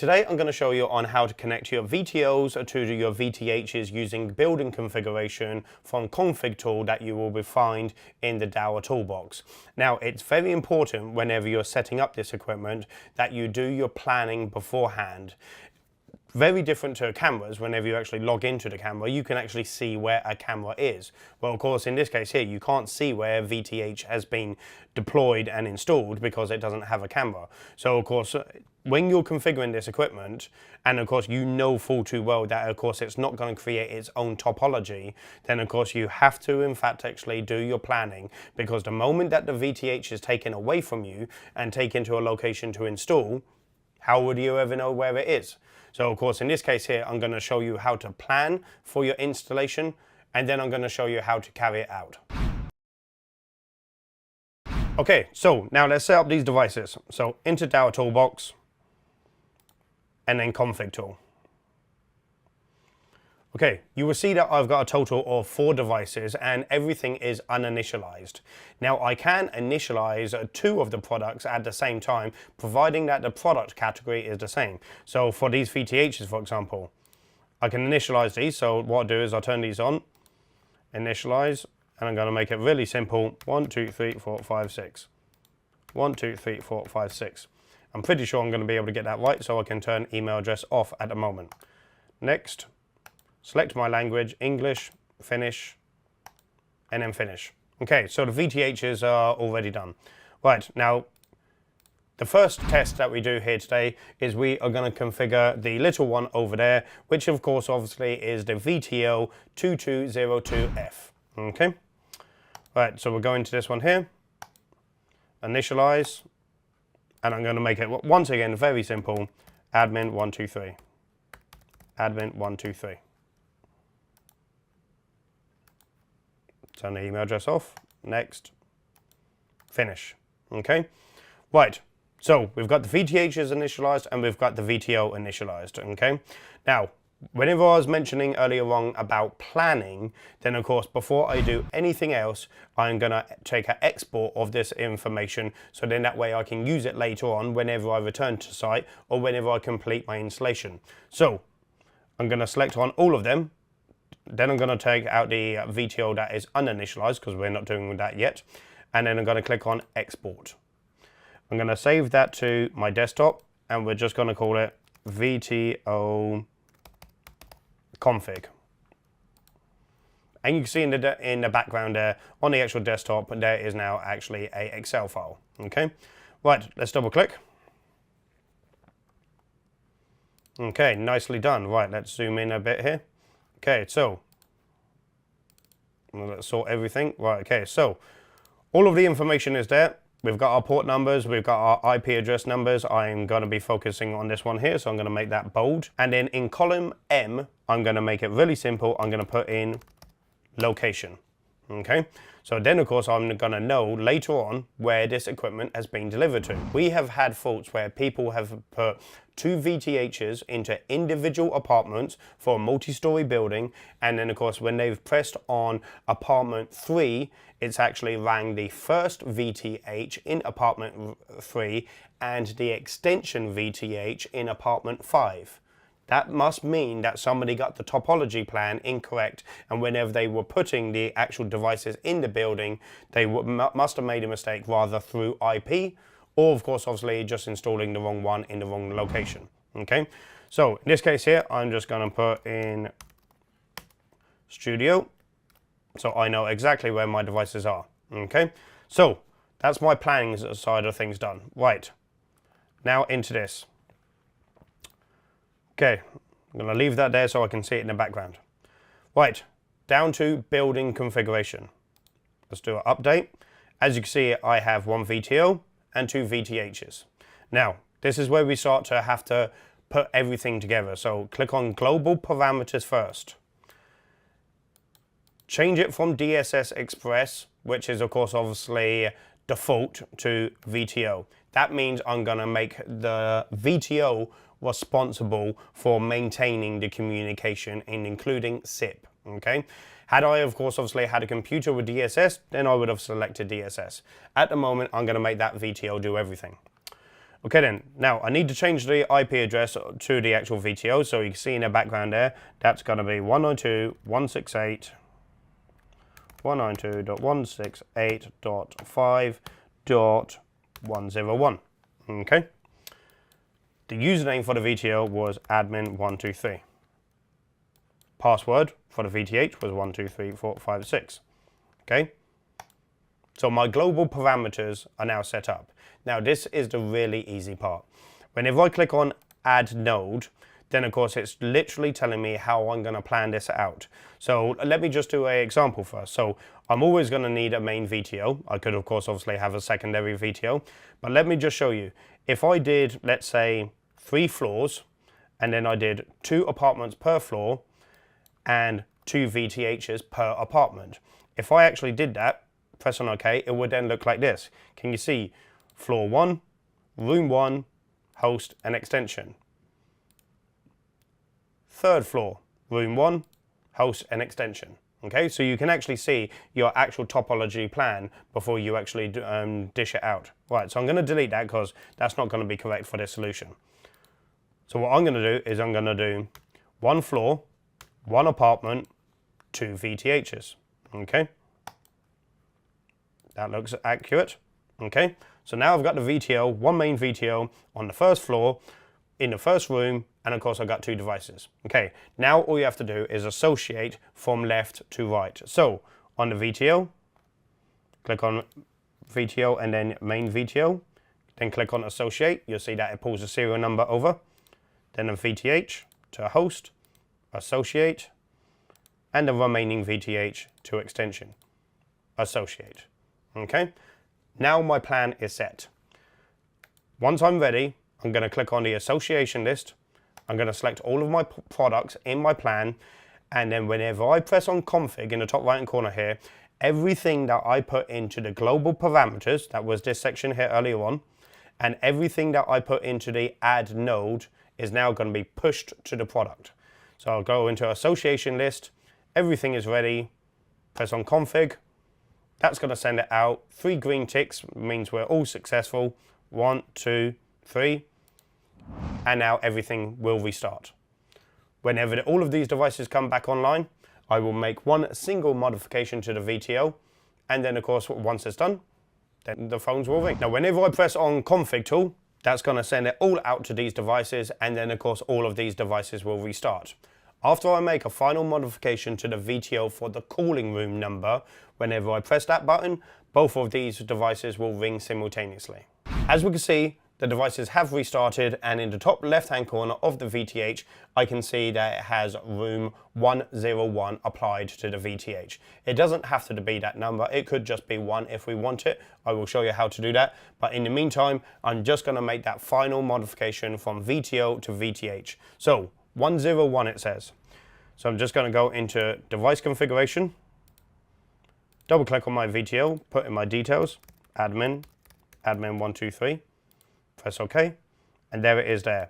Today I'm going to show you on how to connect your VTOs to your VTHs using building configuration from config tool that you will find in the Dahua toolbox. Now it's very important whenever you're setting up this equipment that you do your planning beforehand. Very different to cameras. Whenever you actually log into the camera, you can actually see where a camera is. Well, of course, in this case here, you can't see where VTH has been deployed and installed because it doesn't have a camera. So, of course, when you're configuring this equipment, and of course you know full too well that of course it's not going to create its own topology, then of course you have to in fact actually do your planning, because the moment that the VTH is taken away from you and taken to a location to install, how would you ever know where it is? So of course in this case here I'm going to show you how to plan for your installation, and then I'm going to show you how to carry it out. Okay, so now let's set up these devices. So into Dahua toolbox and then config tool. Okay, you will see that I've got a total of 4 devices and everything is uninitialized. Now I can initialize 2 of the products at the same time, providing that the product category is the same. So for these VTHs, for example, I can initialize these. So what I'll do is I'll turn these on, initialize, and I'm going to make it really simple. 1, 2, 3, 4, 5, 6. 1, 2, 3, 4, 5, 6. I'm pretty sure I'm going to be able to get that right, so I can turn email address off at the moment. Next. Select my language, English, finish, and then finish. Okay, so the VTHs are already done. Right, now the first test that we do here today is we are going to configure the little one over there, which of course obviously is the VTO 2202F. Okay, right, so we're going to this one here, initialize, and I'm going to make it once again very simple, admin 123, admin 123. Turn the email address off, next, finish. Okay, right, so we've got the VTHs initialized and we've got the VTO initialized. Okay, now whenever I was mentioning earlier on about planning, then of course before I do anything else, I'm gonna take an export of this information, so then that way I can use it later on whenever I return to site or whenever I complete my installation. So I'm gonna select on all of them. Then I'm going to take out the VTO that is uninitialized, because we're not doing that yet. And then I'm going to click on export. I'm going to save that to my desktop, and we're just going to call it VTO config. And you can see in the background there, on the actual desktop, there is now actually a Excel file. Okay, right, let's double click. Okay, nicely done. Right, let's zoom in a bit here. Okay, so let's sort everything. Right, okay, so all of the information is there. We've got our port numbers, we've got our IP address numbers. I'm going to be focusing on this one here, so I'm going to make that bold. And then in column M, I'm going to make it really simple. I'm going to put in location. Okay, so then of course I'm going to know later on where this equipment has been delivered to. We have had faults where people have put 2 VTHs into individual apartments for a multi-story building, and then of course when they've pressed on apartment 3, it's actually rang the first VTH in apartment 3 and the extension VTH in apartment 5. That must mean that somebody got the topology plan incorrect, and whenever they were putting the actual devices in the building, they must have made a mistake rather through IP, or of course obviously just installing the wrong one in the wrong location. Okay, so in this case here, I'm just going to put in studio, so I know exactly where my devices are. Okay, so that's my planning side of things done. Right, now into this. Okay, I'm going to leave that there so I can see it in the background. Right, down to building configuration. Let's do an update. As you can see, I have 1 VTO and 2 VTHs. Now, this is where we start to have to put everything together. So click on global parameters first. Change it from DSS Express, which is of course obviously default, to VTO. That means I'm going to make the VTO responsible for maintaining the communication and including SIP. Okay, had I of course obviously had a computer with DSS, then I would have selected DSS. At the moment I'm going to make that VTO do everything. Okay then, now I need to change the IP address to the actual VTO, so you can see in the background there, that's going to be 192.168.168.5.101. Okay. The username for the VTO was admin123. Password for the VTH was 123456. Okay. So my global parameters are now set up. Now this is the really easy part. Whenever I click on add node, then of course it's literally telling me how I'm going to plan this out. So let me just do an example first. So I'm always going to need a main VTO. I could of course obviously have a secondary VTO, but let me just show you. If I did, let's say 3 floors, and then I did 2 apartments per floor and 2 VTHs per apartment. If I actually did that, press on OK, it would then look like this. Can you see floor 1, room 1, host and extension. 3rd floor, room 1, host and extension. Okay, so you can actually see your actual topology plan before you actually dish it out. Right, so I'm going to delete that because that's not going to be correct for this solution. So what I'm going to do is I'm going to do 1 floor, 1 apartment, 2 VTHs. Okay. That looks accurate. Okay, so now I've got the VTO, 1 main VTO on the 1st floor, in the 1st room, and of course I've got 2 devices. Okay, now all you have to do is associate from left to right. So on the VTO, click on VTO and then main VTO, then click on associate. You'll see that it pulls the serial number over. Then a VTH to a host, associate, and the remaining VTH to extension, associate. Okay, now my plan is set. Once I'm ready, I'm going to click on the association list. I'm going to select all of my products in my plan, and then whenever I press on config in the top right hand corner here, everything that I put into the global parameters, that was this section here earlier on, and everything that I put into the add node is now going to be pushed to the product. So I'll go into association list, everything is ready, press on config. That's going to send it out. 3 green ticks means we're all successful. 1, 2, 3. And now everything will restart. Whenever all of these devices come back online, I will make 1 single modification to the VTO. And then of course, once it's done, then the phones will ring. Now, whenever I press on config tool, that's going to send it all out to these devices. And then of course, all of these devices will restart. After I make a final modification to the VTO for the cooling room number, whenever I press that button, both of these devices will ring simultaneously. As we can see, the devices have restarted, and in the top left-hand corner of the VTH, I can see that it has room 101 applied to the VTH. It doesn't have to be that number, it could just be 1 if we want it. I will show you how to do that, but in the meantime, I'm just going to make that final modification from VTO to VTH. So 101 it says. So I'm just going to go into device configuration, double click on my VTO, put in my details, admin123, press OK, and there it is there,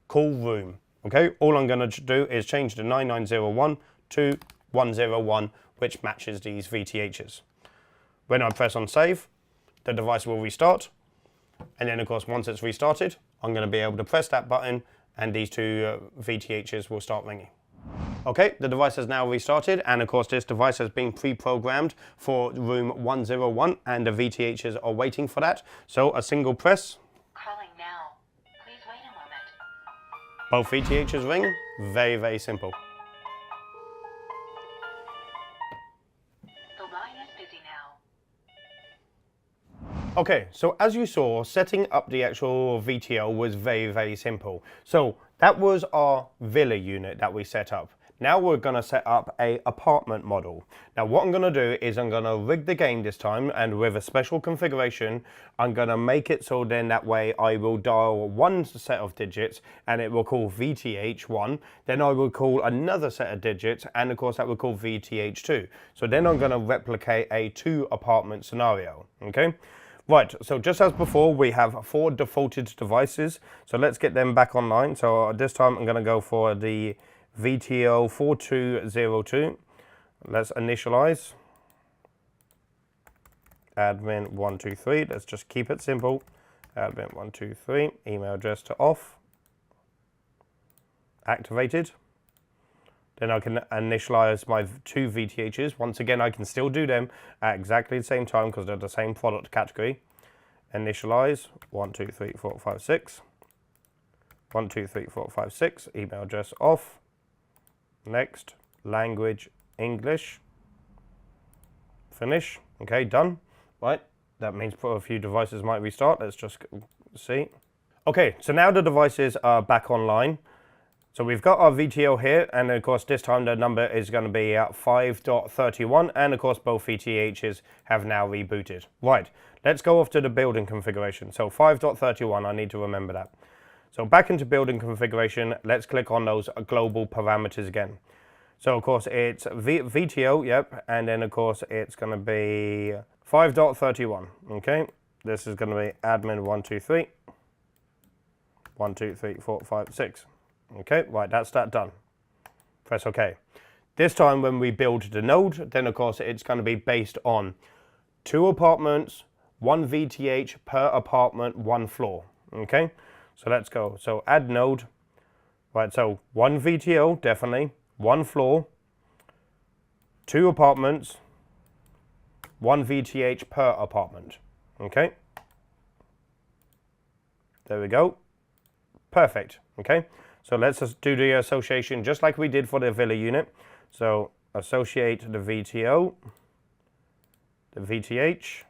cool room. Okay, all I'm going to do is change the 9901 to 101, which matches these VTHs. When I press on save, the device will restart, and then of course once it's restarted, I'm going to be able to press that button and these 2 VTHs will start ringing. Okay, the device has now restarted, and of course this device has been pre-programmed for room 101 and the VTHs are waiting for that. So a single press. Calling now. Please wait a moment. Both VTHs ring. Very, very simple. The line is busy now. Okay, so as you saw, setting up the actual VTO was very, very simple. So that was our villa unit that we set up. Now we're going to set up a apartment model. Now what I'm going to do is I'm going to rig the game this time, and with a special configuration, I'm going to make it so then that way I will dial 1 set of digits and it will call VTH1. Then I will call another set of digits, and of course that will call VTH2. So then I'm going to replicate a 2 apartment scenario. Okay. Right, so just as before, we have 4 defaulted devices. So let's get them back online. So this time I'm going to go for the VTO 4202. Let's initialize. Admin123. Let's just keep it simple. admin123, email address to off, activated. Then I can initialize my 2 VTHs. Once again, I can still do them at exactly the same time because they're the same product category. Initialize 1, 2, 3, 4, 5, 6. 1, 2, 3, 4, 5, 6. Email address off. Next, language English. Finish. Okay, done. Right, that means a few devices might restart. Let's just see. Okay, so now the devices are back online. So we've got our VTO here, and of course this time the number is going to be at 5.31, and of course both VTHs have now rebooted. Right, let's go off to the building configuration. So 5.31, I need to remember that. So back into building configuration, let's click on those global parameters again. So of course it's VTO, yep, and then of course it's going to be 5.31, okay? This is going to be admin123, 1, 2, 3, 4, 5, 6. Okay, right, that's that done. Press OK. This time when we build the node, then of course it's going to be based on 2 apartments, 1 VTH per apartment, 1 floor. Okay, so let's go. So add node. Right, so 1 VTO, definitely, 1 floor, 2 apartments, 1 VTH per apartment. Okay, there we go. Perfect. Okay. So let's just do the association just like we did for the villa unit. So associate the VTO, the VTH,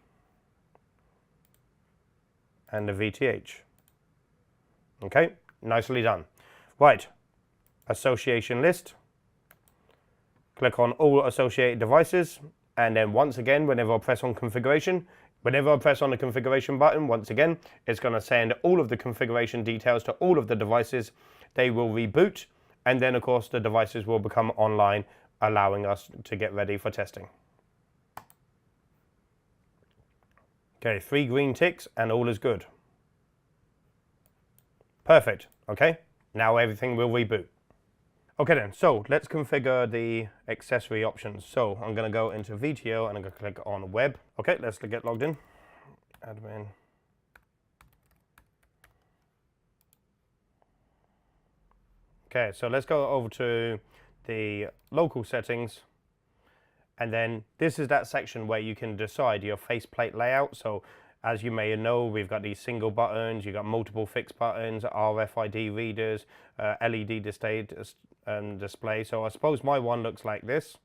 and the VTH. Okay, nicely done. Right, association list. Click on all associated devices, and then once again, whenever I press on configuration, whenever I press on the configuration button, once again, it's going to send all of the configuration details to all of the devices. They will reboot, and then of course the devices will become online, allowing us to get ready for testing. Okay, 3 green ticks and all is good. Perfect. Okay, now everything will reboot. Okay then, so let's configure the accessory options. So I'm going to go into VTO and I'm going to click on web. Okay, let's get logged in. Admin. Okay, so let's go over to the local settings, and then this is that section where you can decide your faceplate layout. So as you may know, we've got these single buttons, you've got multiple fixed buttons, RFID readers, LED display. So I suppose my one looks like this.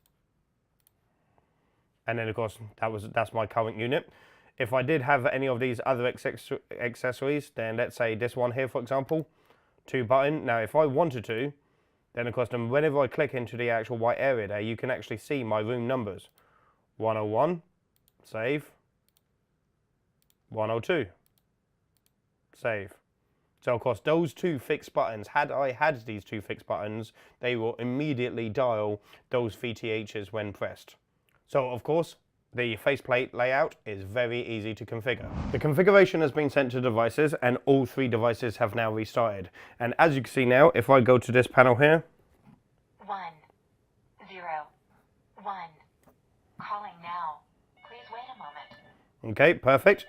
And then of course that's my current unit. If I did have any of these other accessories, then let's say this one here, for example, 2 button. Now if I wanted to, then of course whenever I click into the actual white area there, you can actually see my room numbers. 101, save. 102, save. So of course those 2 fixed buttons, had I had these 2 fixed buttons, they will immediately dial those VTHs when pressed. So of course the faceplate layout is very easy to configure. The configuration has been sent to devices, and all 3 devices have now restarted. And as you can see now, if I go to this panel here. 1, 0, 1. Calling now. Please wait a moment. Okay, perfect.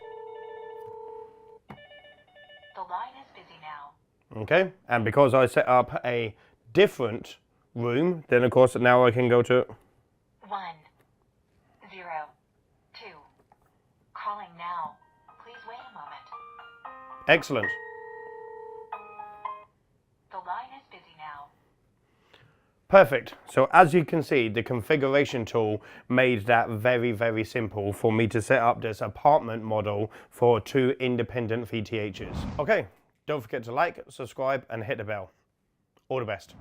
The line is busy now. Okay, and because I set up a different room, then of course now I can go to 1, 0, 2. Calling now. Please wait a moment. excellent. The line is busy now. Perfect. So as you can see, the configuration tool made that very, very simple for me to set up this apartment model for 2 independent VTHs. Okay, don't forget to like, subscribe, and hit the bell. All the best.